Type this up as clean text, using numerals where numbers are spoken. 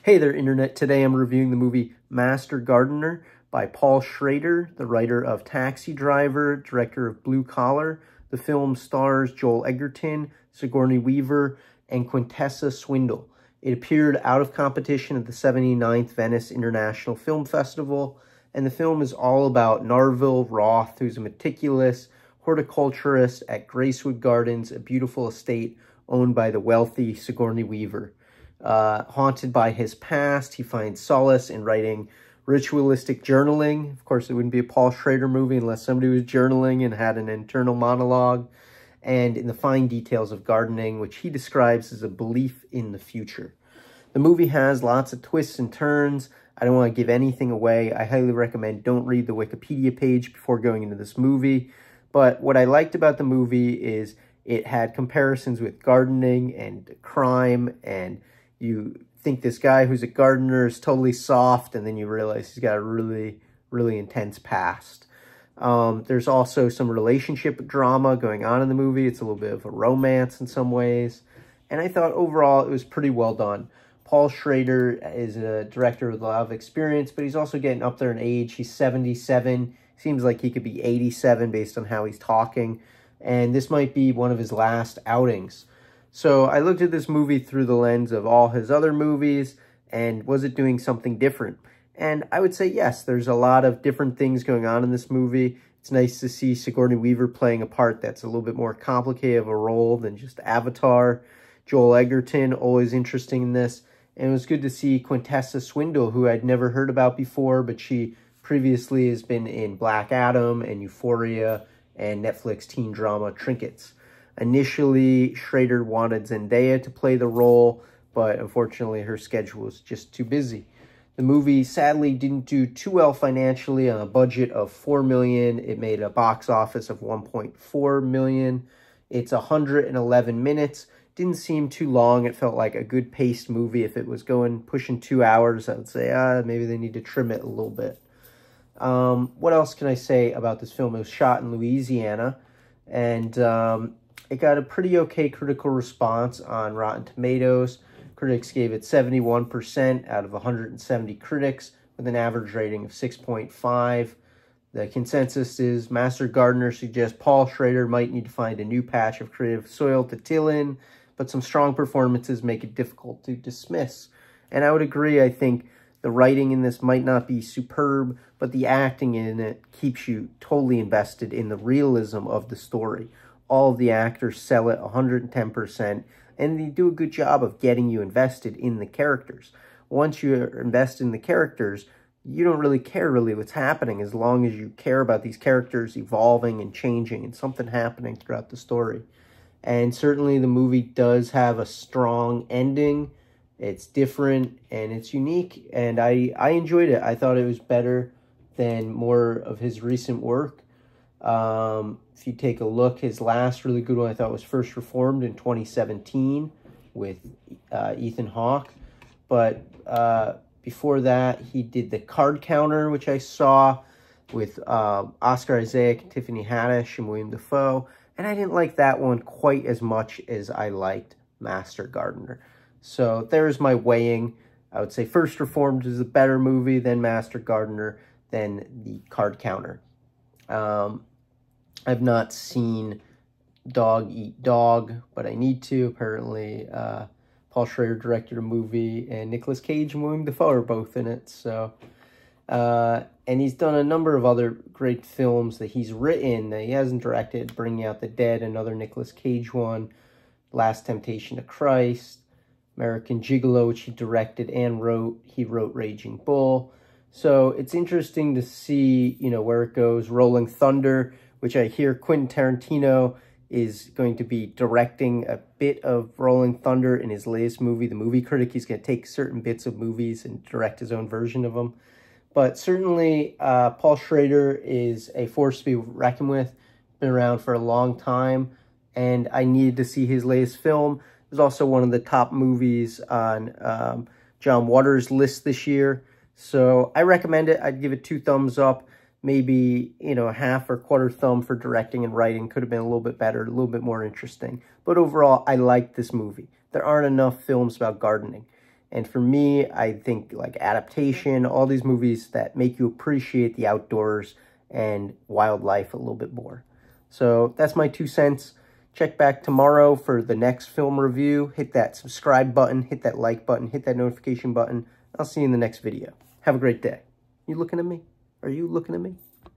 Hey there, Internet. Today I'm reviewing the movie Master Gardener by Paul Schrader, the writer of Taxi Driver, director of Blue Collar. The film stars Joel Edgerton, Sigourney Weaver, and Quintessa Swindle. It appeared out of competition at the 79th Venice International Film Festival, and the film is all about Narville Roth, who's a meticulous horticulturist at Gracewood Gardens, a beautiful estate owned by the wealthy Sigourney Weaver. Haunted by his past, he finds solace in writing ritualistic journaling. Of course, it wouldn't be a Paul Schrader movie unless somebody was journaling and had an internal monologue. And in the fine details of gardening, which he describes as a belief in the future. The movie has lots of twists and turns. I don't want to give anything away. I highly recommend don't read the Wikipedia page before going into this movie. But what I liked about the movie is it had comparisons with gardening and crime, and you think this guy who's a gardener is totally soft, and then you realize he's got a really, really intense past. There's also some relationship drama going on in the movie. It's a little bit of a romance in some ways. And I thought overall it was pretty well done. Paul Schrader is a director with a lot of experience, but he's also getting up there in age. He's 77. Seems like he could be 87 based on how he's talking. And this might be one of his last outings. So I looked at this movie through the lens of all his other movies, and was it doing something different? And I would say yes, there's a lot of different things going on in this movie. It's nice to see Sigourney Weaver playing a part that's a little bit more complicated of a role than just Avatar. Joel Edgerton, always interesting in this. And it was good to see Quintessa Swindle, who I'd never heard about before, but she previously has been in Black Adam and Euphoria and Netflix teen drama Trinkets. Initially, Schrader wanted Zendaya to play the role, but unfortunately her schedule was just too busy. The movie sadly didn't do too well financially. On a budget of $4 million, it made a box office of $1.4 million. It's 111 minutes. Didn't seem too long. It felt like a good paced movie. If it was pushing 2 hours, I would say maybe they need to trim it a little bit. What else can I say about this film? It was shot in Louisiana, and it got a pretty okay critical response on Rotten Tomatoes. Critics gave it 71% out of 170 critics, with an average rating of 6.5. The consensus is Master Gardener suggests Paul Schrader might need to find a new patch of creative soil to till in, but some strong performances make it difficult to dismiss. And I would agree. I think the writing in this might not be superb, but the acting in it keeps you totally invested in the realism of the story. All of the actors sell it 110%, and they do a good job of getting you invested in the characters. Once you're invested in the characters, you don't really care what's happening, as long as you care about these characters evolving and changing and something happening throughout the story. And certainly the movie does have a strong ending. It's different and it's unique, and I enjoyed it. I thought it was better than more of his recent work. If you take a look, his last really good one I thought was First Reformed in 2017 with Ethan Hawke. But before that, he did The Card Counter, which I saw with Oscar Isaac, Tiffany Haddish, and William Dafoe. And I didn't like that one quite as much as I liked Master Gardener. So there's my weighing. I would say First Reformed is a better movie than Master Gardener, than The Card Counter. I've not seen Dog Eat Dog, but I need to. Apparently, Paul Schrader directed a movie, and Nicolas Cage and William Dafoe are both in it. So, and he's done a number of other great films that he's written that he hasn't directed. Bringing Out the Dead, another Nicolas Cage one. Last Temptation of Christ. American Gigolo, which he directed and wrote. He wrote Raging Bull. So it's interesting to see, where it goes. Rolling Thunder, which I hear Quentin Tarantino is going to be directing a bit of Rolling Thunder in his latest movie, The Movie Critic. He's going to take certain bits of movies and direct his own version of them. But certainly, Paul Schrader is a force to be reckoned with. Been around for a long time, and I needed to see his latest film. It was also one of the top movies on John Waters' list this year. So I recommend it. I'd give it 2 thumbs up. Maybe, a half or quarter thumb for directing and writing. Could have been a little bit better, a little bit more interesting. But overall, I liked this movie. There aren't enough films about gardening. And for me, I think like Adaptation, all these movies that make you appreciate the outdoors and wildlife a little bit more. So that's my 2 cents. Check back tomorrow for the next film review. Hit that subscribe button, hit that like button, hit that notification button. I'll see you in the next video. Have a great day. You looking at me? Are you looking at me?